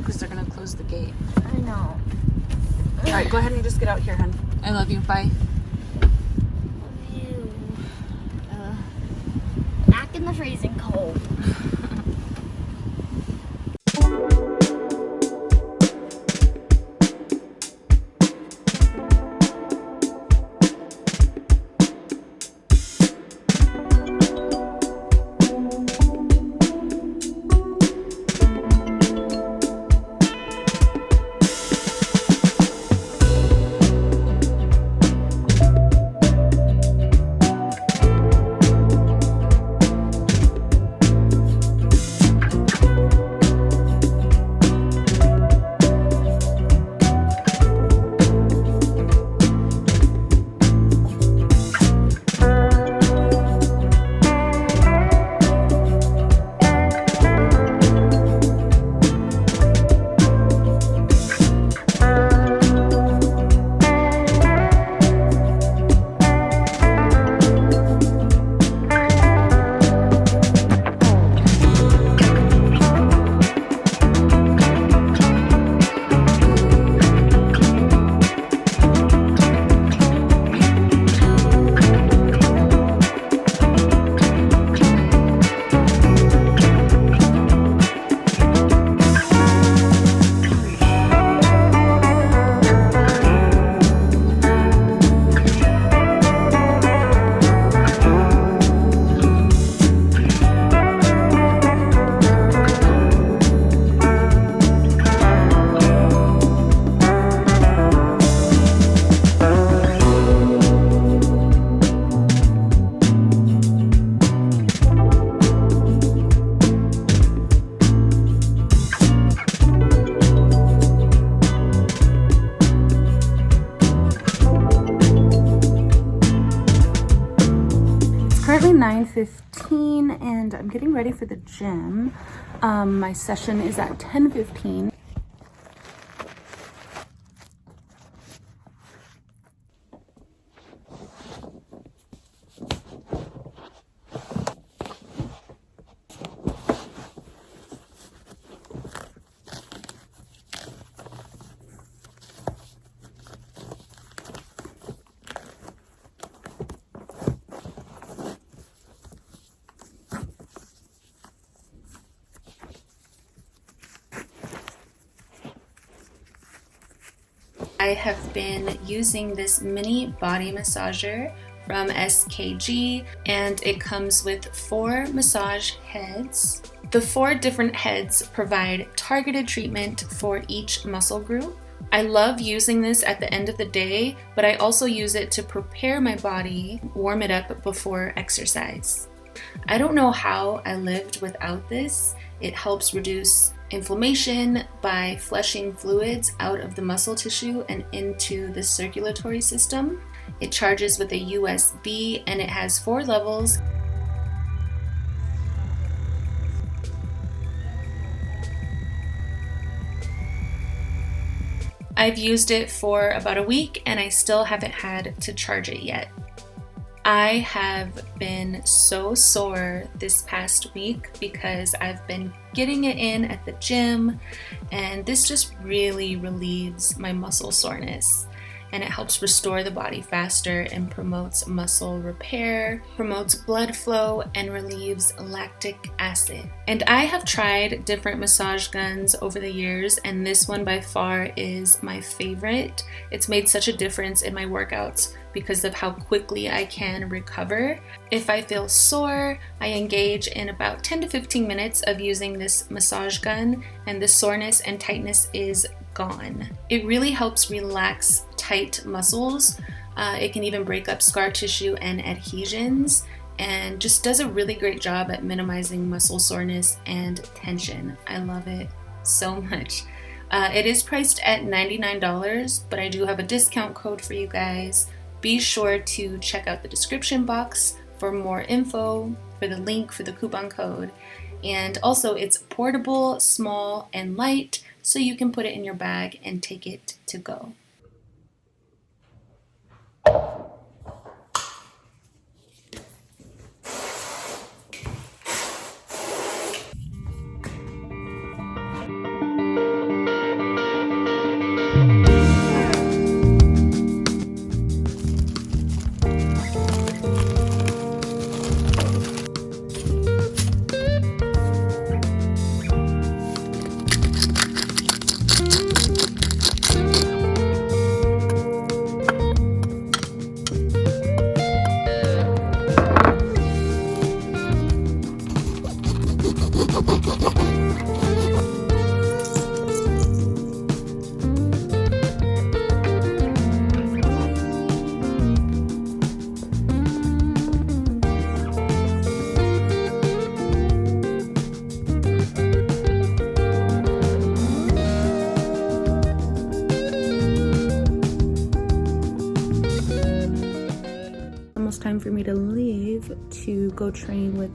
because they're gonna close the gate. I know. All right, go ahead and just get out here, hon. I love you. Bye. Ew. Back in the freezing cold. Currently 9:15 and I'm getting ready for the gym. My session is at 10:15. I have been using this mini body massager from SKG, and it comes with 4 massage heads. The 4 different heads provide targeted treatment for each muscle group. I love using this at the end of the day, but I also use it to prepare my body, warm it up before exercise. I don't know how I lived without this. It helps reduce inflammation by flushing fluids out of the muscle tissue and into the circulatory system. It charges with a USB and it has 4 levels. I've used it for about a week and I still haven't had to charge it yet. I have been so sore this past week because I've been getting it in at the gym, and this just really relieves my muscle soreness. And it helps restore the body faster and promotes muscle repair, promotes blood flow, and relieves lactic acid. And I have tried different massage guns over the years, and this one by far is my favorite. It's made such a difference in my workouts because of how quickly I can recover. If I feel sore, I engage in about 10 to 15 minutes of using this massage gun, and the soreness and tightness is gone. It really helps relax tight muscles. It can even break up scar tissue and adhesions, and just does a really great job at minimizing muscle soreness and tension. I love it so much. It is priced at $99, but I do have a discount code for you guys. Be sure to check out the description box for more info, for the link for the coupon code. And also it's portable, small, and light, so you can put it in your bag and take it to go. go train with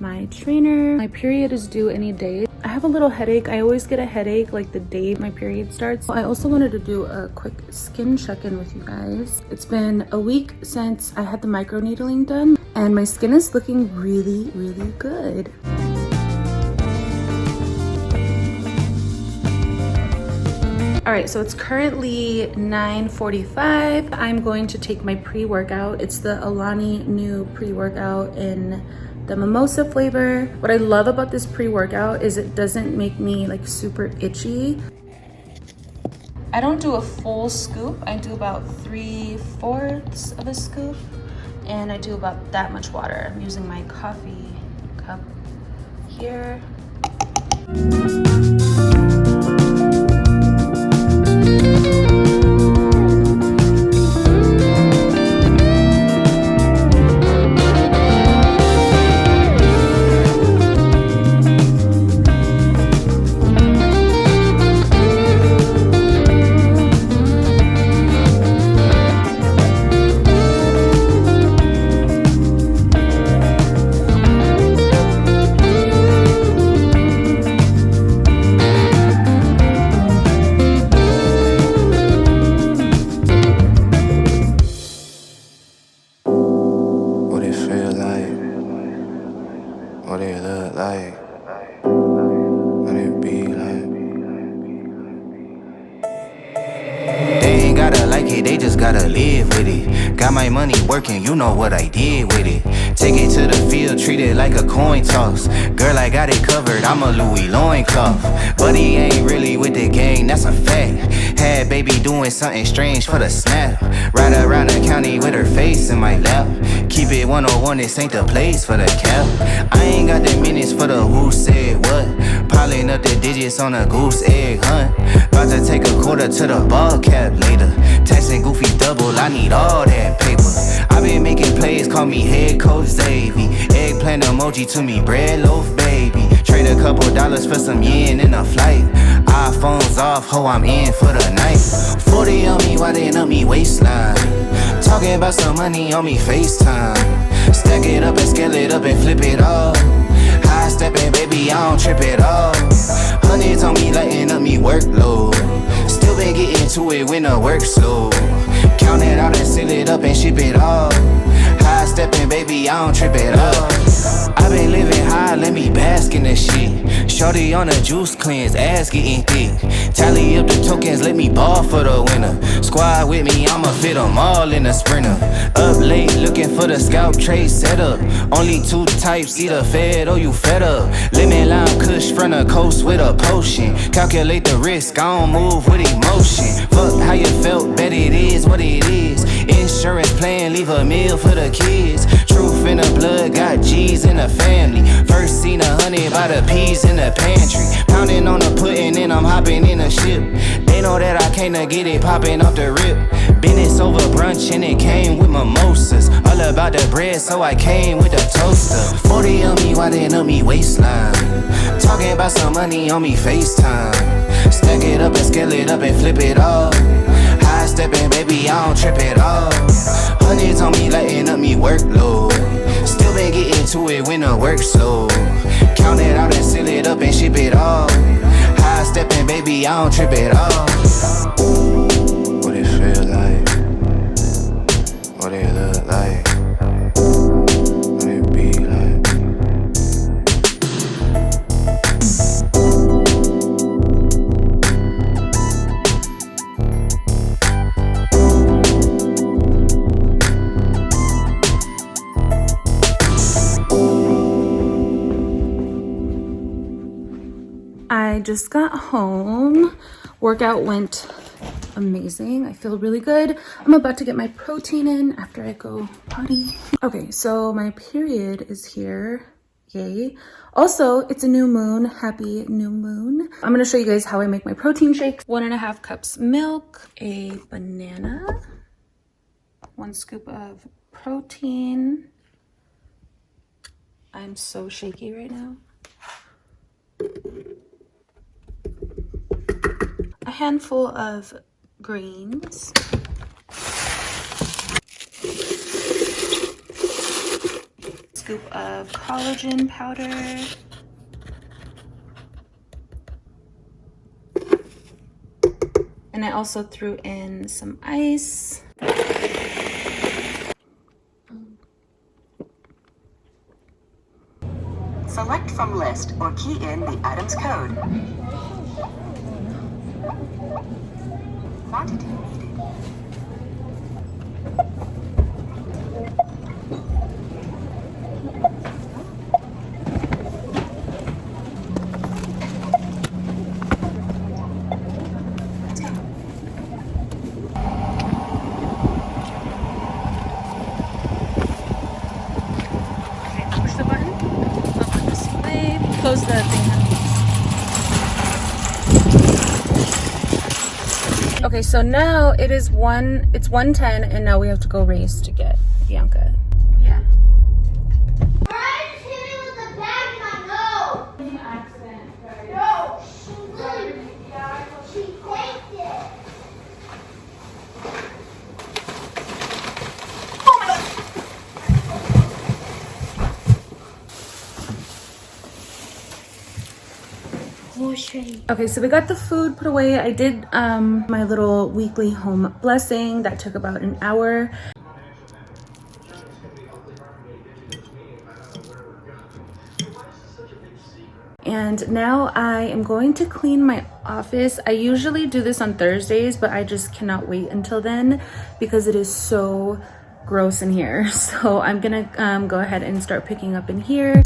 my trainer. My period is due any day. I have a little headache. I always get a headache like the day my period starts. I also wanted to do a quick skin check-in with you guys. It's been a week since I had the microneedling done and my skin is looking really, really good. All right, so it's currently 9:45. I'm going to take my pre-workout. It's the Alani new pre-workout in the mimosa flavor. What I love about this pre-workout is it doesn't make me like super itchy. I don't do a full scoop. I do about 3/4 of a scoop, and I do about that much water. I'm using my coffee cup here. They just gotta live with it. Got my money working, you know what I did with it. Take it to the field, treat it like a coin toss. Girl, I got it covered, I'm a Louis loincloth. But he ain't really with the gang, that's a fact. Had baby doing something strange for the snap. Ride around the county with her face in my lap. Keep it 101, this ain't the place for the cap. I ain't got the minutes for the who said what. Piling up the digits on a goose egg hunt. About to take a quarter to the ball cap later. Texting Goofy double, I need all that paper. I been making plays, call me head coach Xavier. Eggplant emoji to me, bread loaf baby. Trade a couple dollars for some yen in a flight. iPhones off, ho, I'm in for the night. 40 on me, widen up me waistline. Talking about some money on me FaceTime. Stack it up and scale it up and flip it all. High stepping, baby, I don't trip at all. Hundreds on me, lighting up me workload. Still been getting to it when the work slow. Count it out and seal it up and ship it all. High stepping, baby, I don't trip at all. I been living high, let me bask in the shit. Shorty on a juice cleanse, ass getting thick. Tally up the tokens, let me ball for the winner. Squad with me, I'ma fit them all in a sprinter. Up late, looking for the scalp trade setup. Only two types, either fed or you fed up. Lemon lime kush front of coast with a potion. Calculate the risk, I don't move with emotion. Fuck how you felt, bet it is what it is. Insurance plan, leave a meal for the kids. Truth in the blood, got G's in the family. First seen 100 by the peas in the pantry. Pounding on the pudding and I'm hopping in a ship. They know that I can't get it popping off the rip. Business over brunch and it came with mimosas. All about the bread, so I came with a toaster. 40 on me, widen up me waistline. Talking about some money on me FaceTime. Stack it up and scale it up and flip it all. High stepping, baby, I don't trip at all. Hundreds on me, lighting up me workload. Still been getting to it when the work slow. Count it out and seal it up and ship it all. High stepping, baby, I don't trip at all. What it feel like? What it look like? What it be like? I just got home. Workout went amazing. I feel really good. I'm about to get my protein in after I go potty. Okay, so my period is here. Yay. Also, it's a new moon. Happy new moon. I'm gonna show you guys how I make my protein shakes. 1.5 cups milk, a banana, 1 scoop of protein. I'm so shaky right now. A handful of greens. scoop of collagen powder. And I also threw in some ice. Select from list or key in the item's code. Quantity needed. Push the button. I'll put this away. Close the thing. Okay, so now it's 1:10 and now we have to go race to get Bianca. Yeah. Brian hit me with a bag in my nose. It was an accident. No, she faked it. Okay, so we got the food put away. I did my little weekly home blessing that took about an hour. And now I am going to clean my office. I usually do this on Thursdays, but I just cannot wait until then because it is so gross in here. So I'm gonna go ahead and start picking up in here.